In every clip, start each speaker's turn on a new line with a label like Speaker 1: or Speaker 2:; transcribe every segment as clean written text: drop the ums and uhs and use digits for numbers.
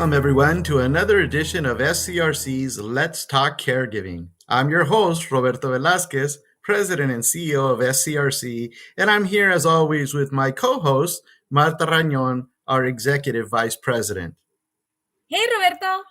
Speaker 1: Welcome, everyone, to another edition of SCRC's Let's Talk Caregiving. I'm your host, Roberto Velasquez, President and CEO of SCRC, and I'm here, as always, with my co-host, Marta Rañón, our Executive Vice President.
Speaker 2: Hey, Roberto.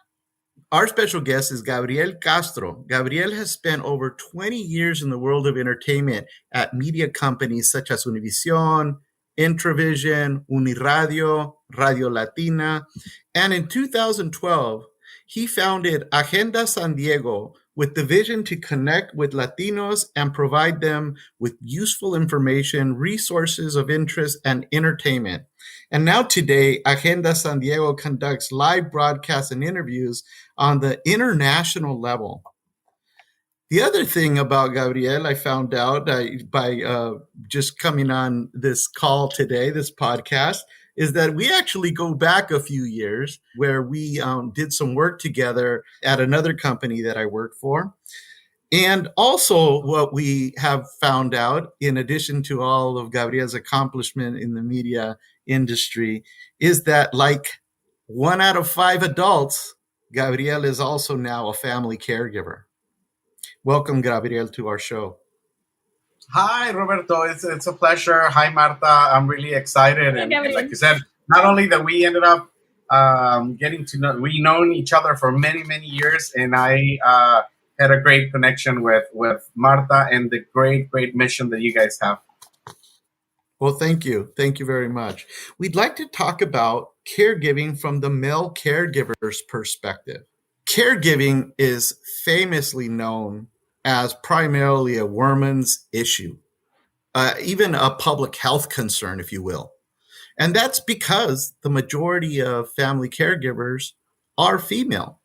Speaker 1: Our special guest is Gabriel Castro. Gabriel has spent over 20 years in the world of entertainment at media companies such as Univision, Intravision, Uniradio, Radio Latina, and in 2012, he founded Agenda San Diego with the vision to connect with Latinos and provide them with useful information, resources of interest, and entertainment. And now today, Agenda San Diego conducts live broadcasts and interviews on the international level. The other thing about Gabriel, I found out by just coming on this call today, this podcast, is that we actually go back a few years where we did some work together at another company that I worked for. And also what we have found out, in addition to all of Gabriel's accomplishment in the media industry, is that like 1 out of 5 adults, Gabriel is also now a family caregiver. Welcome, Gabriel, to our show.
Speaker 3: Hi, Roberto. It's a pleasure. Hi, Marta. I'm really excited. And like you said, not only that we ended up getting to know, we known each other for many, many years, and I had a great connection with Marta and the great mission that you guys have.
Speaker 1: Well, thank you. Thank you very much. We'd like to talk about caregiving from the male caregiver's perspective. Caregiving is famously known as primarily a woman's issue, even a public health concern, if you will. And that's because the majority of family caregivers are female.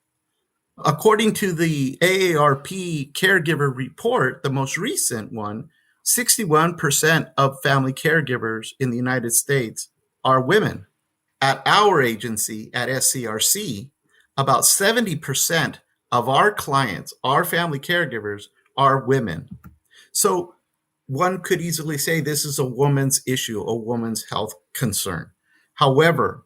Speaker 1: According to the AARP caregiver report, the most recent one, 61% of family caregivers in the United States are women. At our agency, at SCRC, about 70% of our clients, our family caregivers, are women. So one could easily say this is a woman's issue, a woman's health concern. However,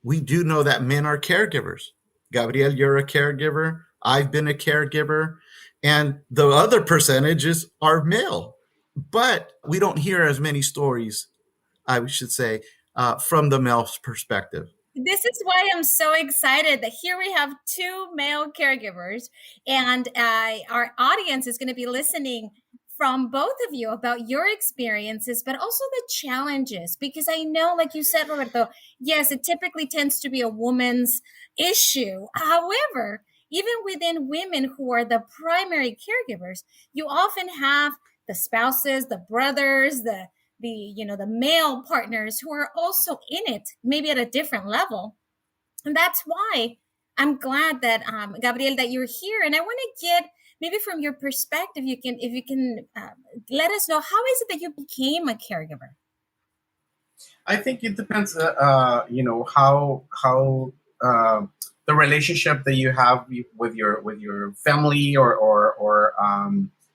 Speaker 1: we do know that men are caregivers. Gabriel, you're a caregiver. I've been a caregiver. And the other percentages are male. But we don't hear as many stories, I should say, from the male's perspective.
Speaker 2: This is why I'm so excited that here we have 2 male caregivers, and our audience is going to be listening from both of you about your experiences, but also the challenges, because I know, like you said, Roberto, yes, it typically tends to be a woman's issue. However, even within women who are the primary caregivers, you often have the spouses, the brothers, the male partners who are also in it, maybe at a different level. And that's why I'm glad that, Gabriel, that you're here. And I want to get, maybe from your perspective, if you can let us know, how is it that you became a caregiver?
Speaker 3: I think it depends, how the relationship that you have with your family or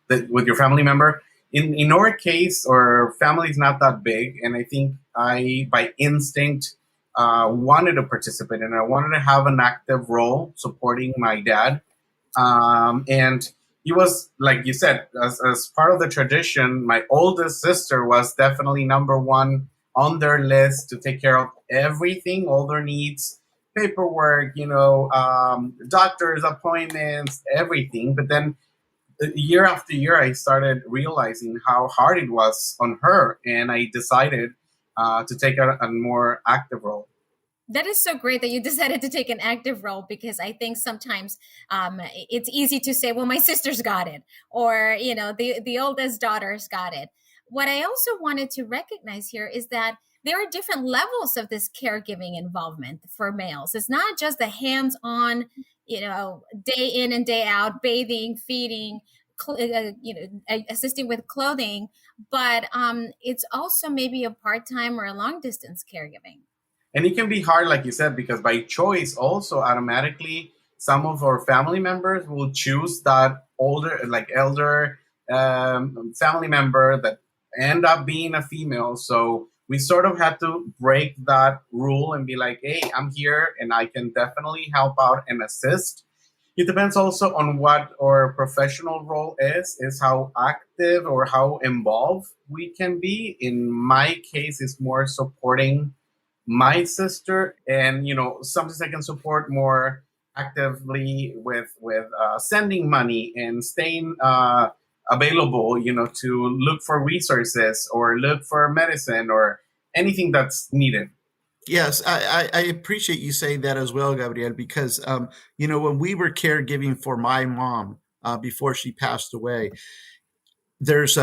Speaker 3: with your family member. In our case, our family is not that big, and I think I, by instinct, wanted to participate, and I wanted to have an active role supporting my dad. And he was, like you said, as part of the tradition, my oldest sister was definitely number one on their list to take care of everything, all their needs, paperwork, doctor's appointments, everything. But then year after year, I started realizing how hard it was on her, and I decided to take a more active role.
Speaker 2: That is so great that you decided to take an active role, because I think sometimes it's easy to say, well, my sister's got it, or, the oldest daughter's got it. What I also wanted to recognize here is that there are different levels of this caregiving involvement for males. It's not just the hands-on, day in and day out, bathing, feeding, assisting with clothing, but it's also maybe a part-time or a long-distance caregiving.
Speaker 3: And it can be hard, like you said, because by choice, also automatically, some of our family members will choose that elder family member that end up being a female. So we sort of had to break that rule and be like, hey, I'm here and I can definitely help out and assist. It depends also on what our professional role is how active or how involved we can be. In my case, it's more supporting my sister, and sometimes I can support more actively with sending money and staying available, to look for resources or look for medicine or anything that's needed.
Speaker 1: Yes, I appreciate you saying that as well, Gabriel, because when we were caregiving for my mom before she passed away, there's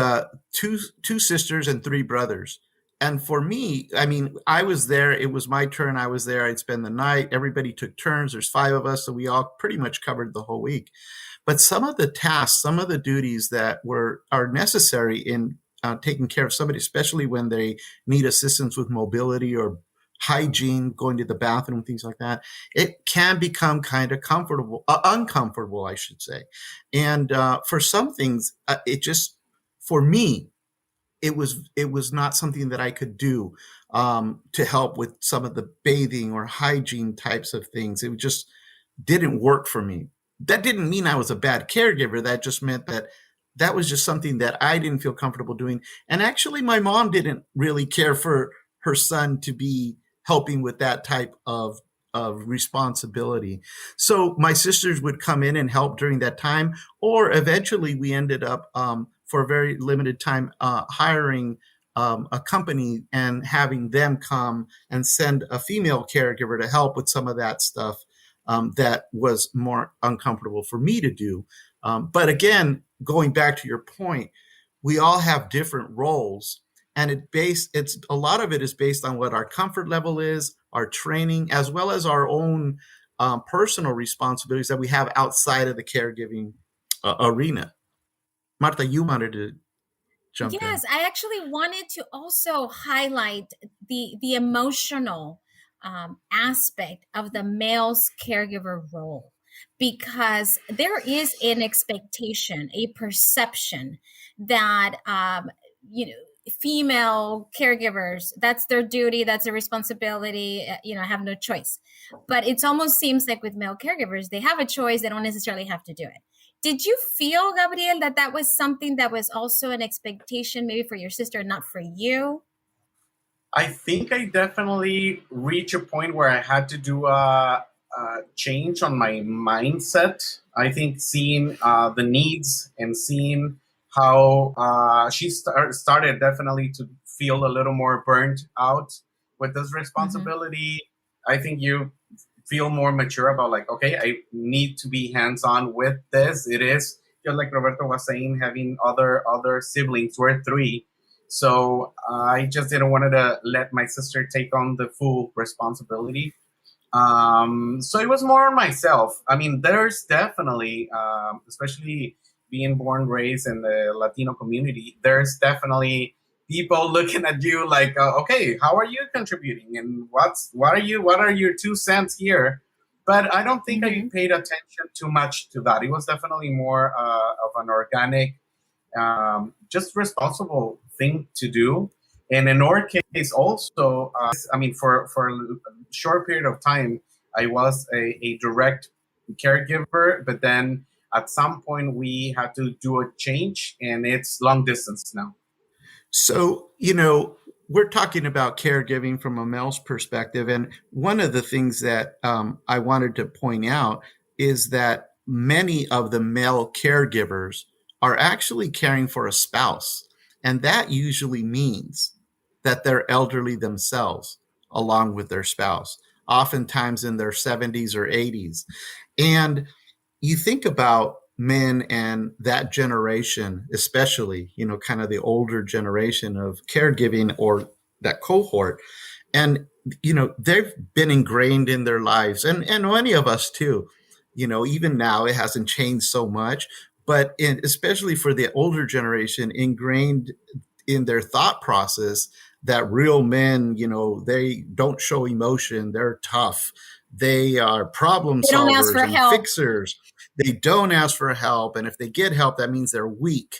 Speaker 1: two sisters and three brothers. And for me, I mean, I was there. It was my turn. I was there. I'd spend the night. Everybody took turns. There's five of us, so we all pretty much covered the whole week. But some of the tasks, some of the duties that are necessary in taking care of somebody, especially when they need assistance with mobility or hygiene, going to the bathroom, things like that, it can become kind of uncomfortable, I should say. And for some things, it just, for me, it was not something that I could do to help with some of the bathing or hygiene types of things. It just didn't work for me. That didn't mean I was a bad caregiver. That just meant that that was just something that I didn't feel comfortable doing. And actually, my mom didn't really care for her son to be helping with that type of responsibility. So my sisters would come in and help during that time, or eventually we ended up for a very limited time hiring a company and having them come and send a female caregiver to help with some of that stuff that was more uncomfortable for me to do. But again, going back to your point, we all have different roles, and it's a lot of it is based on what our comfort level is, our training, as well as our own personal responsibilities that we have outside of the caregiving arena. Martha, you wanted to jump in.
Speaker 2: Yes, I actually wanted to also highlight the emotional aspect of the male's caregiver role, because there is an expectation, a perception that female caregivers, that's their duty, that's their responsibility, have no choice. But it almost seems like with male caregivers, they have a choice, they don't necessarily have to do it. Did you feel, Gabriel, that that was something that was also an expectation, maybe for your sister, not for you?
Speaker 3: I think I definitely reached a point where I had to do a change on my mindset. I think seeing the needs and seeing how started definitely to feel a little more burnt out with this
Speaker 2: Mm-hmm.
Speaker 3: responsibility. I think you feel more mature about like, okay, I need to be hands on with this. It is just like Roberto was saying, having other siblings. We're three, so I just didn't want to let my sister take on the full responsibility. So it was more on myself. I mean, there's definitely, especially being born raised in the Latino community, there's definitely people looking at you like, okay, how are you contributing, and what are your 2 cents here? But I don't think I
Speaker 2: Mm-hmm.
Speaker 3: paid attention too much to that. It was definitely more of an organic, just responsible thing to do. And in our case, also, I mean, for a short period of time, I was a direct caregiver, but then at some point we had to do a change, and it's long distance now.
Speaker 1: So, we're talking about caregiving from a male's perspective. And one of the things that I wanted to point out is that many of the male caregivers are actually caring for a spouse. And that usually means that they're elderly themselves, along with their spouse, oftentimes in their 70s or 80s. And you think about men and that generation, especially, kind of the older generation of caregiving or that cohort. And, they've been ingrained in their lives, and many of us too. Even now, it hasn't changed so much, but especially for the older generation, ingrained in their thought process that real men, they don't show emotion, they're tough, they are problem
Speaker 2: They don't ask
Speaker 1: solvers
Speaker 2: for
Speaker 1: and
Speaker 2: help.
Speaker 1: fixers, they don't ask for help, and if they get help, that means they're weak.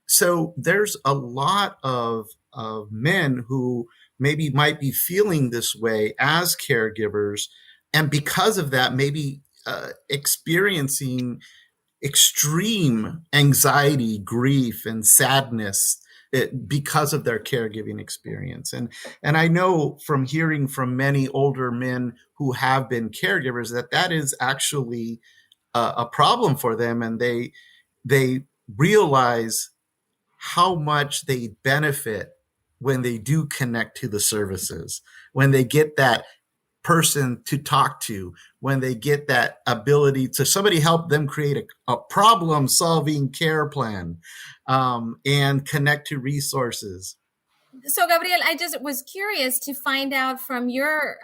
Speaker 1: So there's a lot of of men who maybe might be feeling this way as caregivers, and because of that, maybe experiencing extreme anxiety, grief, and sadness because of their caregiving experience. And I know from hearing from many older men who have been caregivers that that is actually a problem for them, and they realize how much they benefit when they do connect to the services, when they get that person to talk to, when they get that ability to somebody help them create a problem solving care plan, and connect to resources.
Speaker 2: So, Gabriel, I just was curious to find out from your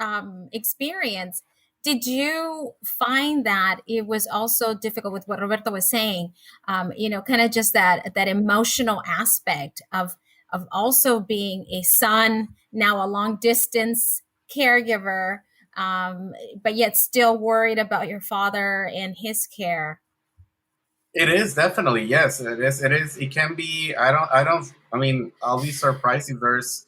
Speaker 2: experience. Did you find that it was also difficult with what Roberto was saying? Kind of just that emotional aspect of also being a son, now a long distance caregiver, but yet still worried about your father and his care.
Speaker 3: It is definitely, yes. It is. It is. It can be. I mean, I'll be surprised if there's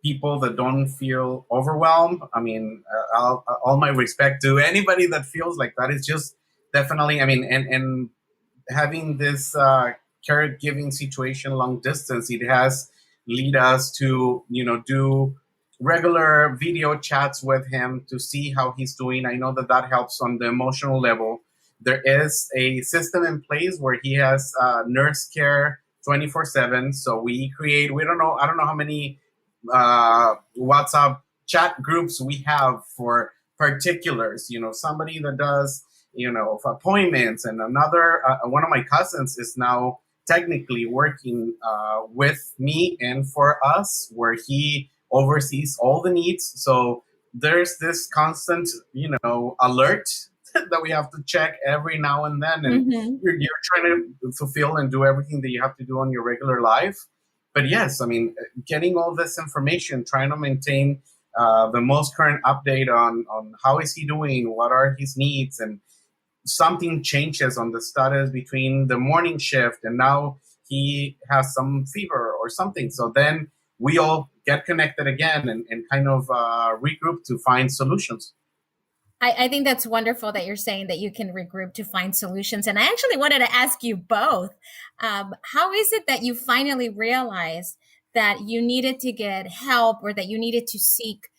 Speaker 3: people that don't feel overwhelmed. I mean, all my respect to anybody that feels like that. It's just definitely. I mean, and having this caregiving situation long distance, it has lead us to do regular video chats with him to see how he's doing. I know that that helps on the emotional level. There is a system in place where he has nurse care 24/7. So we don't know, I don't know how many WhatsApp chat groups we have for particulars. Somebody that does for appointments, and another one of my cousins is now technically working with me and for us, where he oversees all the needs. So there's this constant alert that we have to check every now and then, and you're trying to fulfill and do everything that you have to do on your regular life. But yes, I mean, getting all this information, trying to maintain the most current update on how is he doing, what are his needs, and something changes on the status between the morning shift and now he has some fever or something. So then we all get connected again and kind of regroup to find solutions.
Speaker 2: I think that's wonderful that you're saying that you can regroup to find solutions. And I actually wanted to ask you both, how is it that you finally realized that you needed to get help, or that you needed to seek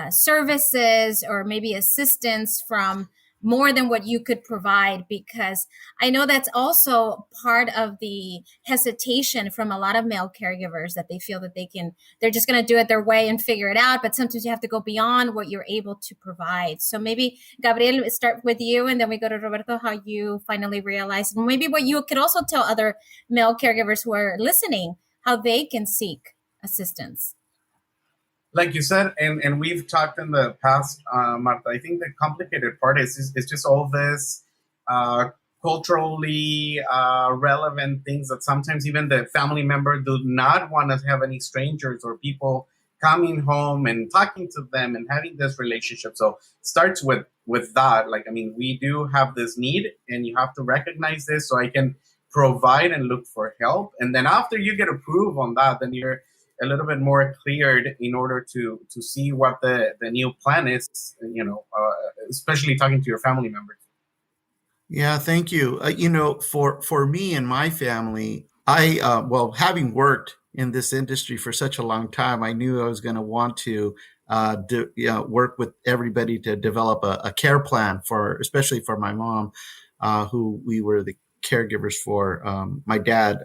Speaker 2: services or maybe assistance from more than what you could provide? Because I know that's also part of the hesitation from a lot of male caregivers, that they feel that they're just going to do it their way and figure it out. But sometimes you have to go beyond what you're able to provide. So maybe, Gabriel, start with you, and then we go to Roberto, how you finally realized, and maybe what you could also tell other male caregivers who are listening, how they can seek assistance.
Speaker 3: Like you said, and we've talked in the past, Martha, I think the complicated part is just all this culturally relevant things that sometimes even the family member do not want to have any strangers or people coming home and talking to them and having this relationship. So it starts with that. Like, I mean, we do have this need, and you have to recognize this so I can provide and look for help. And then after you get approved on that, then you're a little bit more cleared in order to see what the new plan is, especially talking to your family members.
Speaker 1: Yeah, thank you. For me and my family, having worked in this industry for such a long time, I knew I was going to want to work with everybody to develop a care plan especially for my mom, who we were the caregivers for. My dad,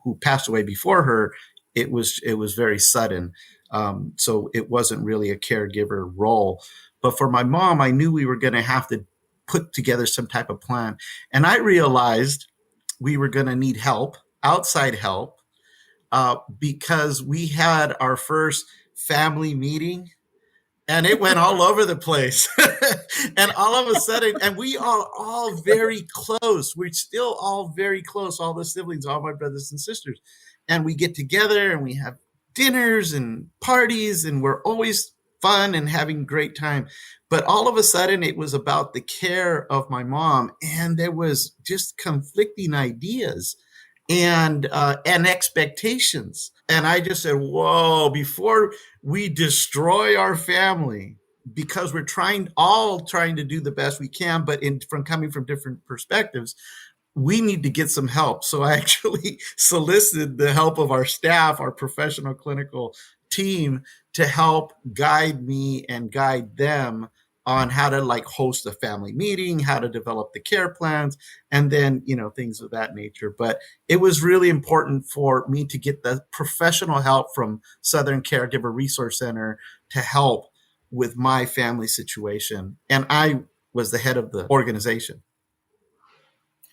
Speaker 1: who passed away before her, it was very sudden, so it wasn't really a caregiver role. But for my mom, I knew we were going to have to put together some type of plan, and I realized we were going to need help, outside help, because we had our first family meeting, and it went all over the place. And all of a sudden, and we are all very close. We're still all very close, all the siblings, all my brothers and sisters. And we get together and we have dinners and parties, and we're always fun and having great time. But all of a sudden, it was about the care of my mom, and there was just conflicting ideas. and expectations. And I just said, whoa, before we destroy our family, because we're all trying to do the best we can, but from coming from different perspectives, we need to get some help. So I actually solicited the help of our staff, our professional clinical team, to help guide me and guide them on how to like host a family meeting, how to develop the care plans, and then, things of that nature. But it was really important for me to get the professional help from Southern Caregiver Resource Center to help with my family situation. And I was the head of the organization.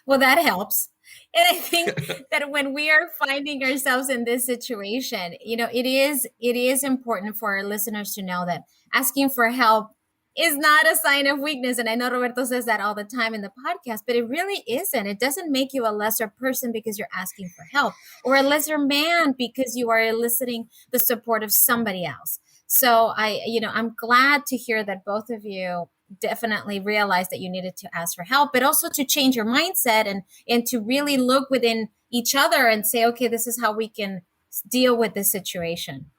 Speaker 2: Well, that helps. And I think that when we are finding ourselves in this situation, it is important for our listeners to know that asking for help is not a sign of weakness. And I know Roberto says that all the time in the podcast, but it really isn't. It doesn't make you a lesser person because you're asking for help, or a lesser man because you are eliciting the support of somebody else. So I'm glad to hear that both of you definitely realized that you needed to ask for help, but also to change your mindset and to really look within each other and say, okay, this is how we can deal with this situation.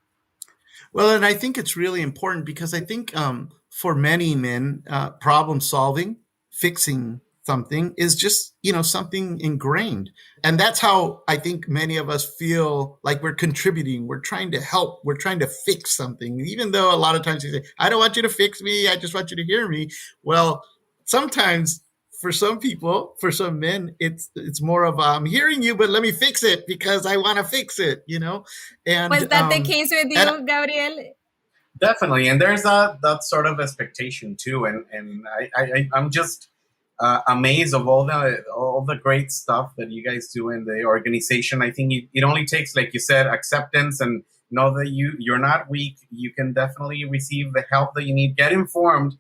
Speaker 1: Well, and I think it's really important because I think for many men, problem solving, fixing something is just, something ingrained. And that's how I think many of us feel like we're contributing. We're trying to help. We're trying to fix something, even though a lot of times you say, I don't want you to fix me. I just want you to hear me. Well, sometimes for some people, for some men, it's more of I'm hearing you, but let me fix it because I want to fix it, And
Speaker 2: was that the case with you, Gabriel?
Speaker 3: Definitely, and there's that sort of expectation too, and I'm just amazed of all the great stuff that you guys do in the organization. I think it only takes, like you said, acceptance and know that you're not weak. You can definitely receive the help that you need. Get informed,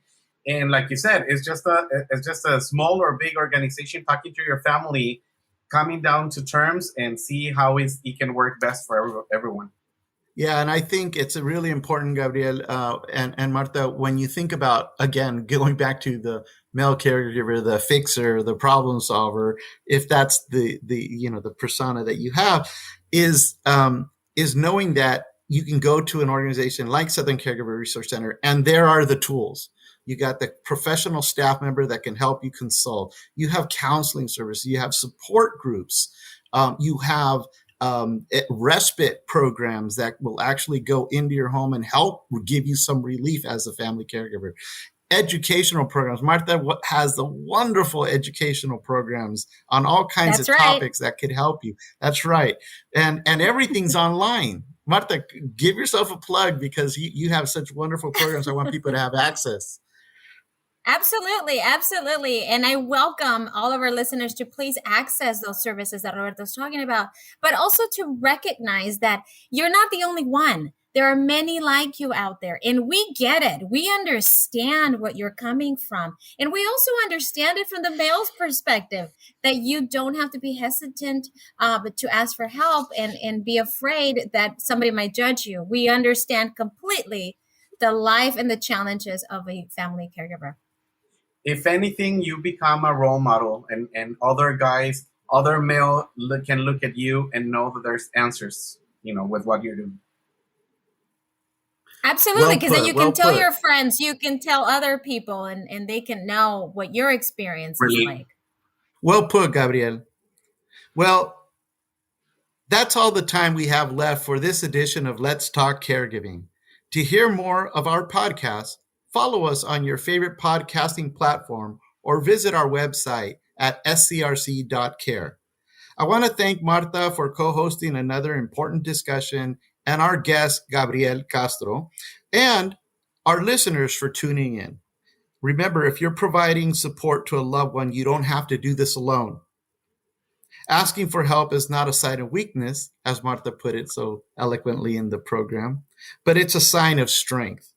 Speaker 3: and like you said, it's just a small or big organization. Talking to your family, coming down to terms, and see how it can work best for everyone.
Speaker 1: Yeah, and I think it's really important, Gabriel and Martha, when you think about, again, going back to the male caregiver, the fixer, the problem solver, if that's the persona that you have, is knowing that you can go to an organization like Southern Caregiver Resource Center, and there are the tools. You got the professional staff member that can help you consult. You have counseling services. You have support groups. You have respite programs that will actually go into your home and help give you some relief as a family caregiver. Educational programs. Martha has the wonderful educational programs on all kinds of topics that could help you. That's right. And everything's online. Martha, give yourself a plug because you have such wonderful programs. I want people to have access.
Speaker 2: Absolutely. Absolutely. And I welcome all of our listeners to please access those services that Roberto's talking about, but also to recognize that you're not the only one. There are many like you out there, and we get it. We understand what you're coming from. And we also understand it from the male's perspective, that you don't have to be hesitant but to ask for help and be afraid that somebody might judge you. We understand completely the life and the challenges of a family caregiver.
Speaker 3: If anything, you become a role model, and other guys, other male can look at you and know that there's answers, with what you're doing.
Speaker 2: Absolutely, because then you can tell your friends, you can tell other people, and they can know what your experience is like.
Speaker 1: Well put, Gabriel. Well, that's all the time we have left for this edition of Let's Talk Caregiving. To hear more of our podcast, follow us on your favorite podcasting platform or visit our website at scrc.care. I want to thank Martha for co-hosting another important discussion, and our guest, Gabriel Castro, and our listeners for tuning in. Remember, if you're providing support to a loved one, you don't have to do this alone. Asking for help is not a sign of weakness, as Martha put it so eloquently in the program, but it's a sign of strength.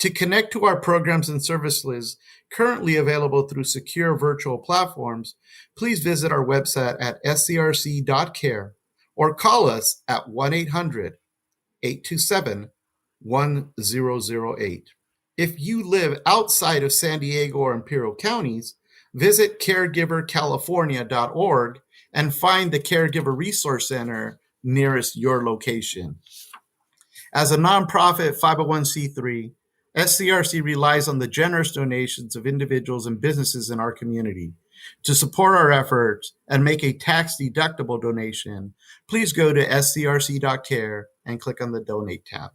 Speaker 1: To connect to our programs and services currently available through secure virtual platforms, please visit our website at scrc.care or call us at 1-800-827-1008. If you live outside of San Diego or Imperial counties, visit caregivercalifornia.org and find the Caregiver Resource Center nearest your location. As a nonprofit 501c3, SCRC relies on the generous donations of individuals and businesses in our community. To support our efforts and make a tax-deductible donation, please go to scrc.care and click on the Donate tab.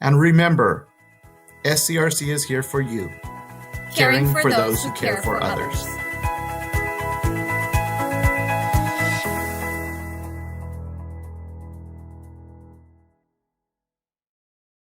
Speaker 1: And remember, SCRC is here for you,
Speaker 2: caring for those who care for others.